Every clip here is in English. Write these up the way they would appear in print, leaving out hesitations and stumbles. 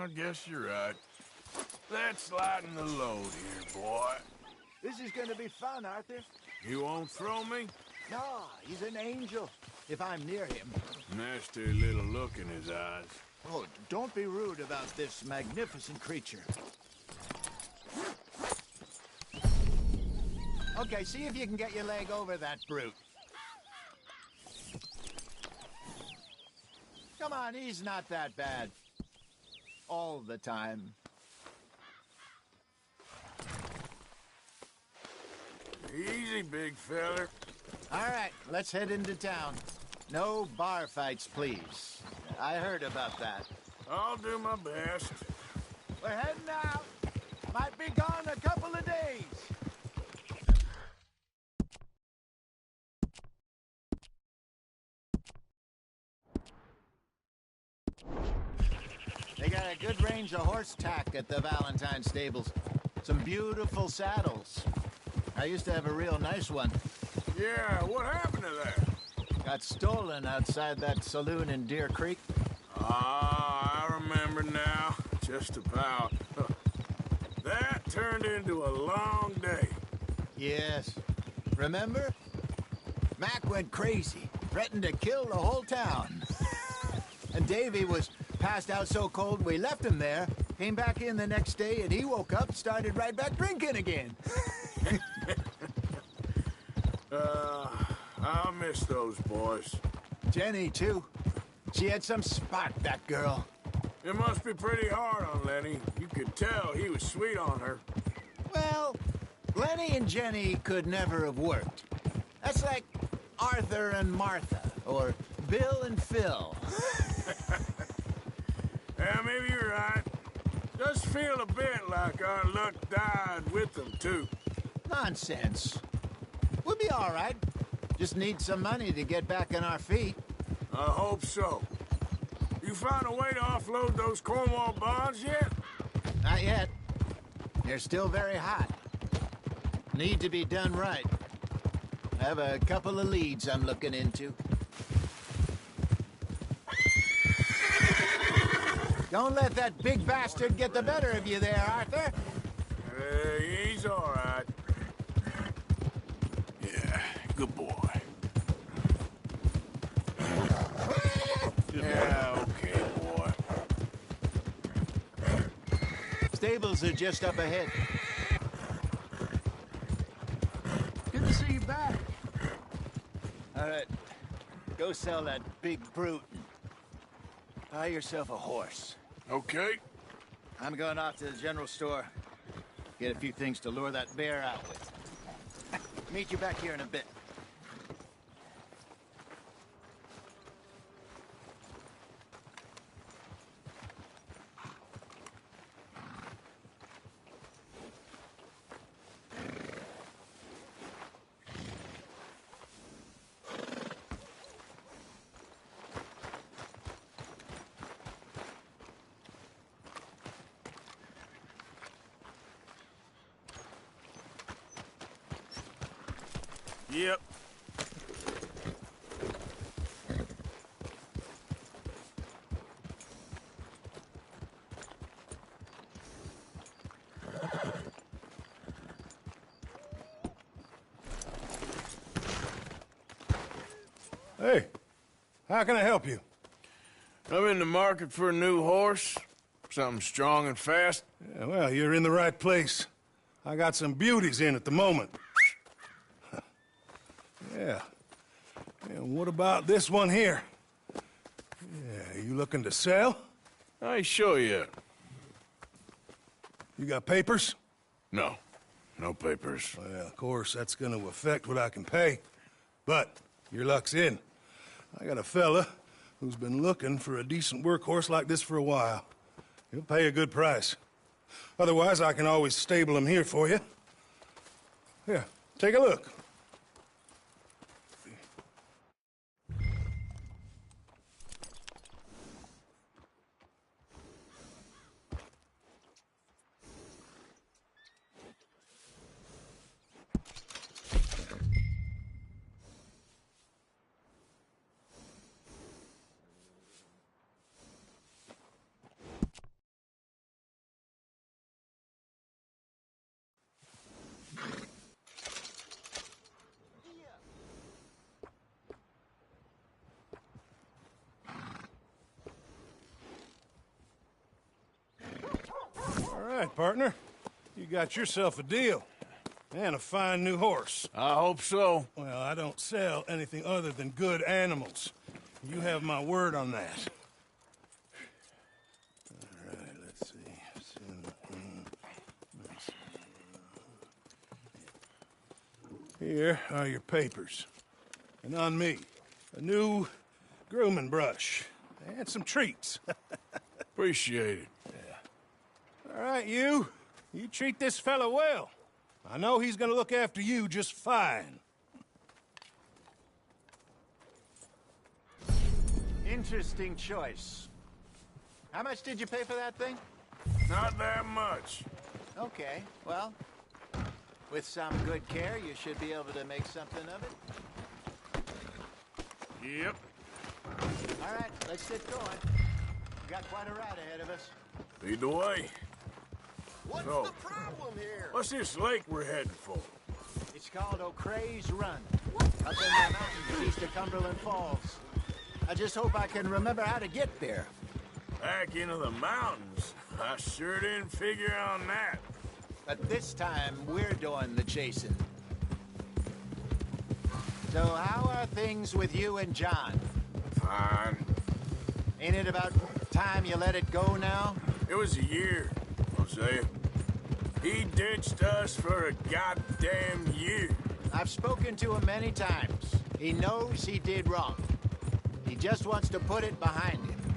I guess you're right. Let's lighten the load here, boy. This is gonna be fun, Arthur. You won't throw me? No, he's an angel. If I'm near him. Nasty little look in his eyes. Oh, don't be rude about this magnificent creature. Okay, see if you can get your leg over that brute. Come on, he's not that bad. All the time. Easy, big feller. All right, let's head into town. No bar fights, please. I heard about that. I'll do my best. We're heading out. Might be gone a couple of days. They got a good range of horse tack at the Valentine stables. Some beautiful saddles. I used to have a real nice one. Yeah, what happened to that? Got stolen outside that saloon in Deer Creek. Ah, I remember now. Just about. That turned into a long day. Yes. Remember? Mac went crazy, threatened to kill the whole town. And Davy was passed out so cold we left him there, came back in the next day, and he woke up, started right back drinking again. I'll miss those boys. Jenny, too. She had some spark, that girl. It must be pretty hard on Lenny. You could tell he was sweet on her. Well, Lenny and Jenny could never have worked. That's like Arthur and Martha, or Bill and Phil. Yeah, maybe you're right. Does feel a bit like our luck died with them, too. Nonsense. We'll be all right. Just need some money to get back on our feet. I hope so. You found a way to offload those Cornwall bonds yet? Not yet. They're still very hot. Need to be done right. I have a couple of leads I'm looking into. Don't let that big bastard get the better of you there, Arthur. He's all right. Yeah, good boy. Yeah, okay, boy. Stables are just up ahead. Good to see you back. All right, go sell that big brute. Buy yourself a horse. Okay. I'm going off to the general store. Get a few things to lure that bear out with. Meet you back here in a bit. Yep. Hey, how can I help you? I'm in the market for a new horse. Something strong and fast. Yeah, well, you're in the right place. I got some beauties in at the moment. Yeah. And what about this one here? Yeah, you looking to sell? I show you. You got papers? No. No papers. Well, of course, that's gonna affect what I can pay. But your luck's in. I got a fella who's been looking for a decent workhorse like this for a while. He'll pay a good price. Otherwise, I can always stable him here for you. Here, take a look. All right, partner. You got yourself a deal. And a fine new horse. I hope so. Well, I don't sell anything other than good animals. You have my word on that. All right, let's see. Here are your papers. And on me, a new grooming brush. And some treats. Appreciate it. All right, you. You treat this fella well. I know he's gonna look after you just fine. Interesting choice. How much did you pay for that thing? Not that much. Okay, well, with some good care, you should be able to make something of it. Yep. All right, let's get going. We got quite a ride ahead of us. Lead the way. What's So, the problem here? what's this lake we're heading for? It's called O'Creagh's Run, up in the mountains east of Cumberland Falls. I just hope I can remember how to get there. Back into the mountains? I sure didn't figure on that. But this time, we're doing the chasing. So how are things with you and John? Fine. Ain't it about time you let it go now? It was a year, Hosea. He ditched us for a goddamn year. I've spoken to him many times. He knows he did wrong. He just wants to put it behind him.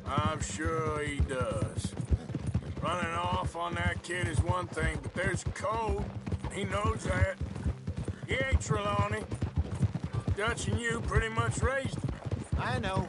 I'm sure he does. Running off on that kid is one thing, but there's code. He knows that. He ain't Trelawney. Dutch and you pretty much raised him. I know.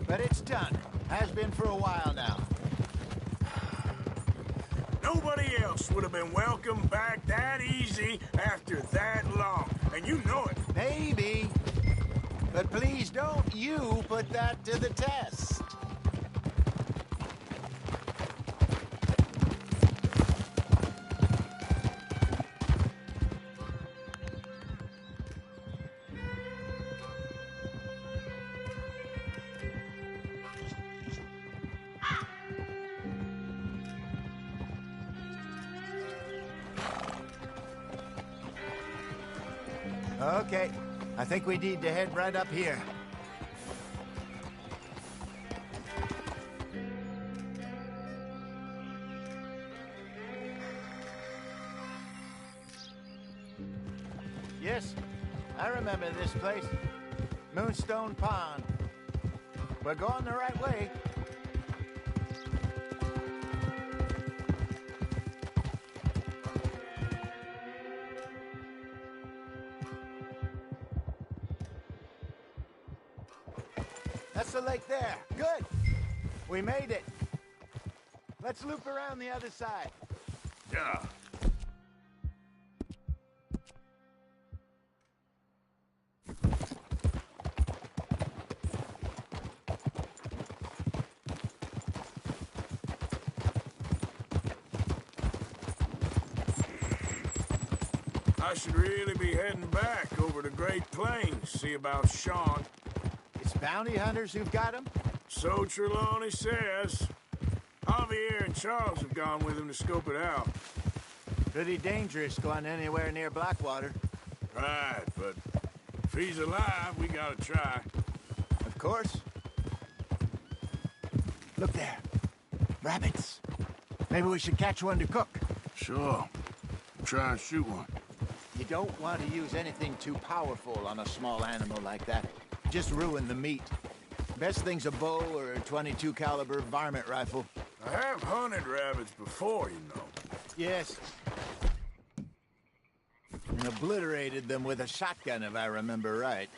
But it's done. Has been for a while now. Nobody else would have been welcomed back that easy after that long. And you know it. Maybe. But please don't you put that to the test. Okay, I think we need to head right up here. Yes, I remember this place. Moonstone Pond. We're going the right way. That's the lake there. Good. We made it. Let's loop around the other side. Yeah. I should really be heading back over to Great Plains, see about Sean. It's bounty hunters who've got him? So Trelawney says. Javier and Charles have gone with him to scope it out. Pretty dangerous going anywhere near Blackwater. Right, but if he's alive, we gotta try. Of course. Look there. Rabbits. Maybe we should catch one to cook. Sure. Try and shoot one. You don't want to use anything too powerful on a small animal like that. Just ruin the meat. Best thing's a bow or a .22 caliber varmint rifle. I have hunted rabbits before, you know. Yes. And obliterated them with a shotgun, if I remember right.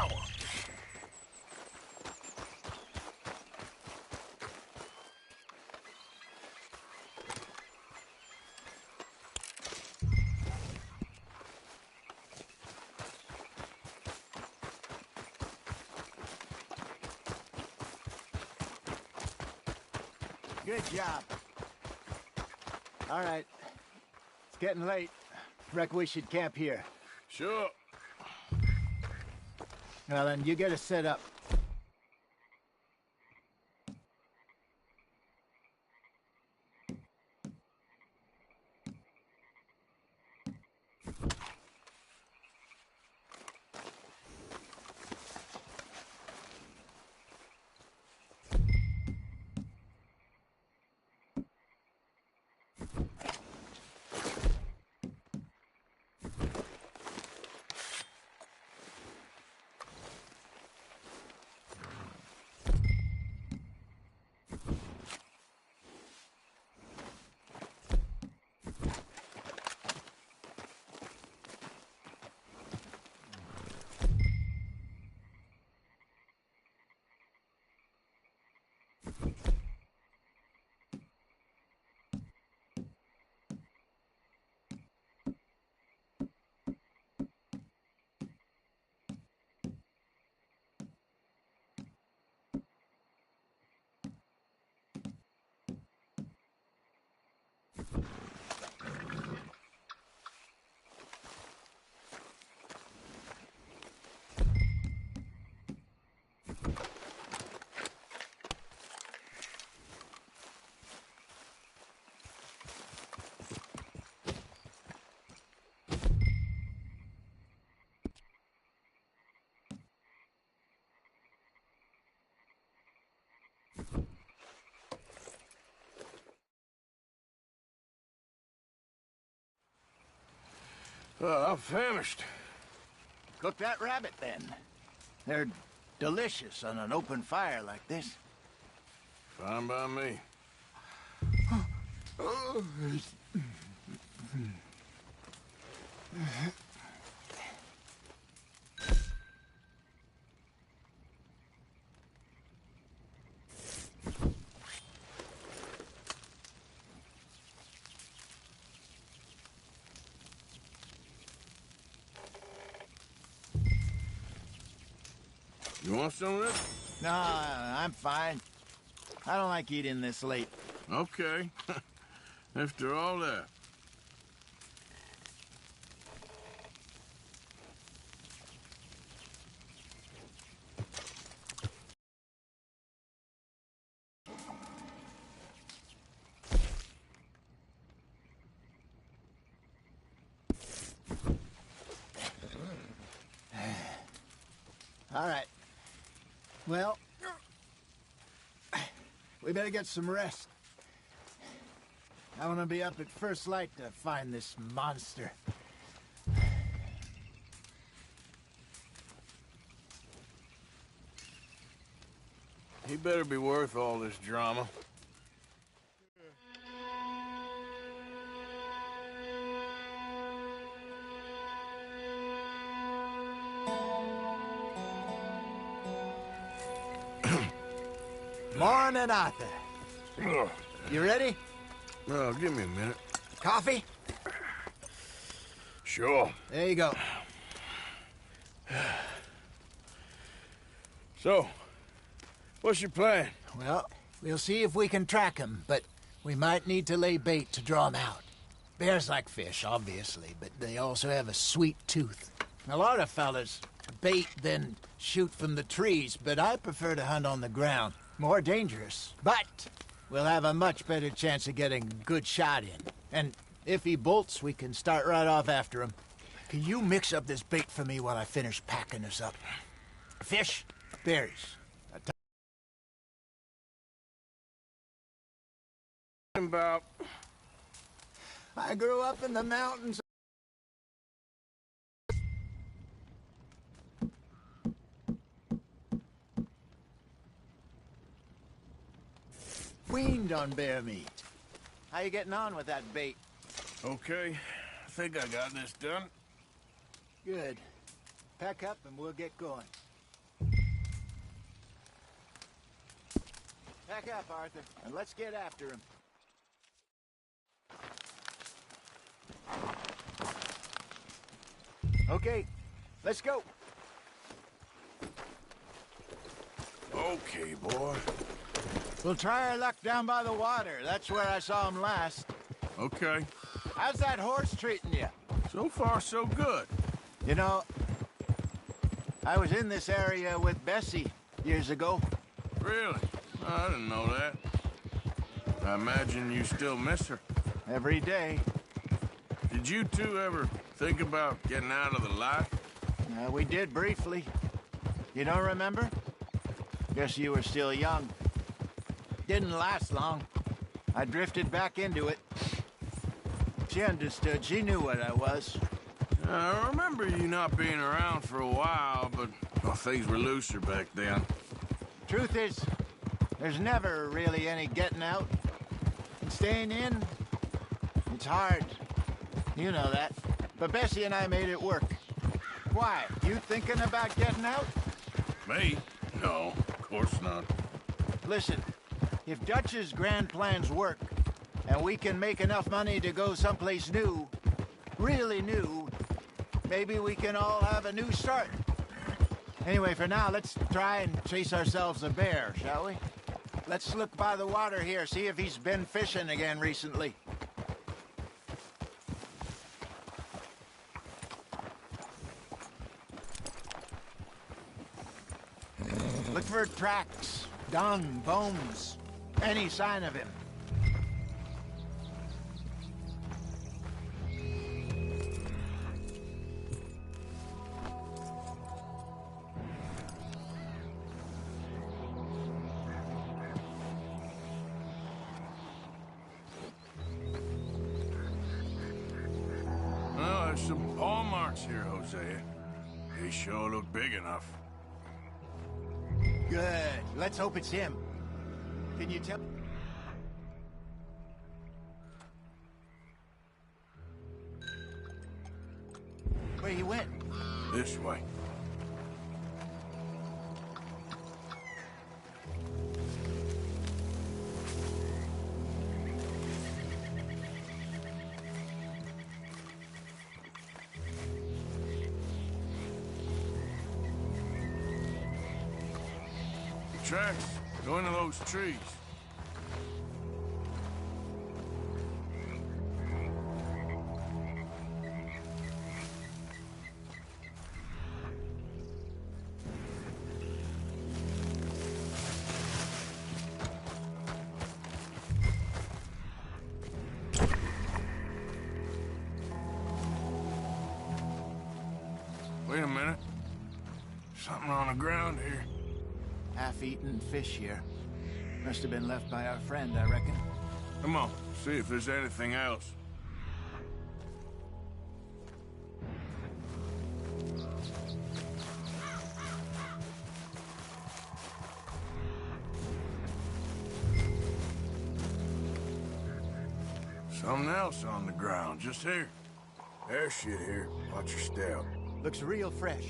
power. Good job. All right. It's getting late. Reckon we should camp here. Sure. Well, then you get us set up. I'm famished. Cook that rabbit, then. They're delicious on an open fire like this. Fine by me. You want some of this? No, I'm fine. I don't like eating this late. Okay. After all that. All right. Well, we better get some rest. I want to be up at first light to find this monster. He better be worth all this drama. Morning, Arthur. Ugh. You ready? Well, give me a minute. Coffee? Sure. There you go. So, what's your plan? Well, we'll see if we can track him, but we might need to lay bait to draw him out. Bears like fish, obviously, but they also have a sweet tooth. A lot of fellas bait, then shoot from the trees, but I prefer to hunt on the ground. More dangerous. But we'll have a much better chance of getting a good shot in. And if he bolts, we can start right off after him. Can you mix up this bait for me while I finish packing this up? Fish, berries. About I grew up in the mountains. Weaned on bear meat. How you getting on with that bait? okay. I think I got this done. Good. Pack up and we'll get going. Pack up, Arthur, and let's get after him. Okay, let's go. Okay, boy. We'll try our luck down by the water. That's where I saw him last. Okay. How's that horse treating you? So far, so good. You know, I was in this area with Bessie years ago. Really? I didn't know that. I imagine you still miss her. Every day. Did you two ever think about getting out of the life? We did briefly. You don't remember? Guess you were still young. Didn't last long. I drifted back into it. She understood. She knew what I was. I remember you not being around for a while, but well, things were looser back then. Truth is, there's never really any getting out. And staying in, it's hard. You know that. But Bessie and I made it work. Why? You thinking about getting out? Me? No, of course not. Listen, if Dutch's grand plans work, and we can make enough money to go someplace new, really new, maybe we can all have a new start. Anyway, for now, let's try and chase ourselves a bear, shall we? Let's look by the water here, see if he's been fishing again recently. Look for tracks, dung, bones, any sign of him. Well, there's some paw marks here, Hosea. They sure look big enough. Good. Let's hope it's him. Can you tell? Where he went? This way. Tracks go into those trees. Wait a minute. Something on the ground here. Half-eaten fish here. Must have been left by our friend, I reckon. Come on, see if there's anything else. Something else on the ground, just here. There's shit here. Watch your step. Looks real fresh.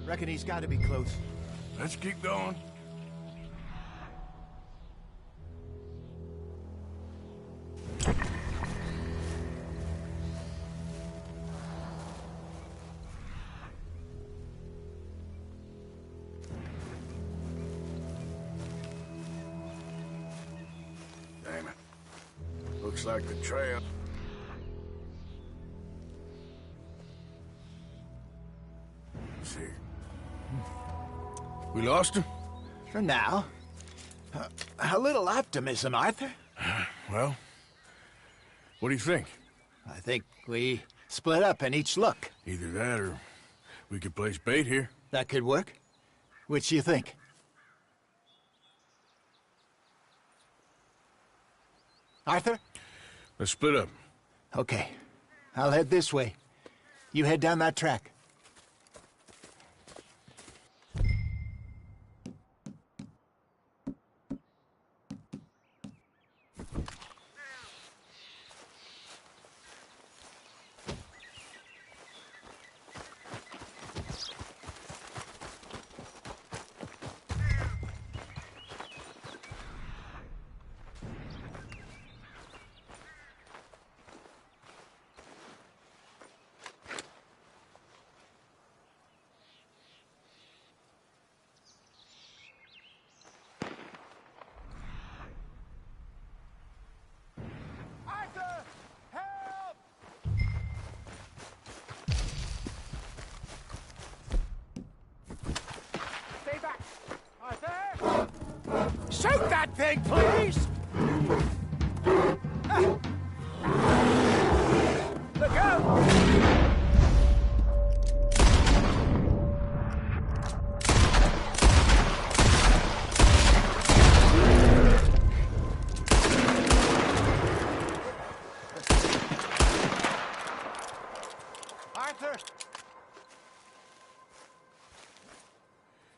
Reckon he's got to be close. Let's keep going. Damn it. Looks like the trail. Let's see. We lost him? For now. A little optimism, Arthur. Well, what do you think? I think we split up and each look. Either that or we could place bait here. That could work. Which do you think? Arthur? Let's split up. Okay. I'll head this way. You head down that track. Shoot that thing, please! Look out! Arthur!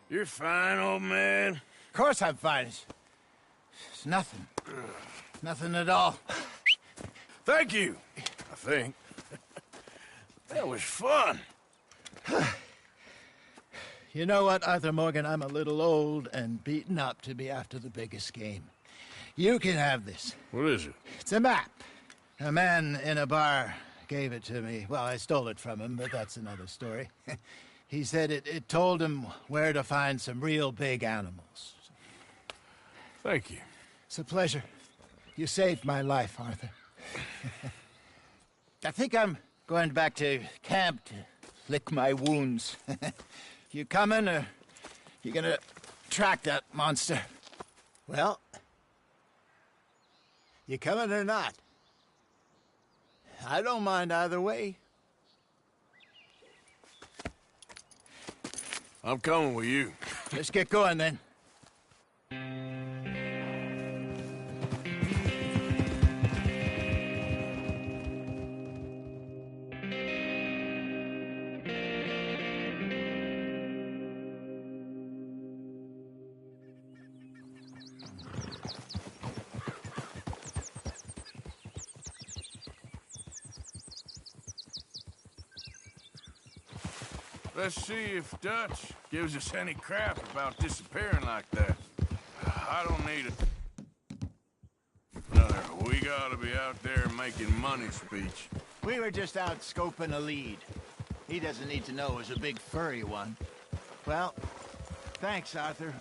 You're fine, old man. Of course I'm fine. It's nothing. Nothing at all. Thank you, I think. That was fun. You know what, Arthur Morgan? I'm a little old and beaten up to be after the biggest game. You can have this. What is it? It's a map. A man in a bar gave it to me. Well, I stole it from him, but that's another story. He said it told him where to find some real big animals. Thank you. It's a pleasure. You saved my life, Arthur. I think I'm going back to camp to lick my wounds. You coming, or you gonna track that monster? Well, you coming or not? I don't mind either way. I'm coming with you. Let's get going, then. Let's see if Dutch gives us any crap about disappearing like that. I don't need it. No, we gotta be out there making money speech. We were just out scoping a lead. He doesn't need to know it was a big furry one. Well, thanks, Arthur.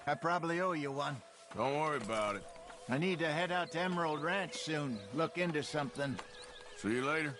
I probably owe you one. Don't worry about it. I need to head out to Emerald Ranch soon. Look into something. See you later.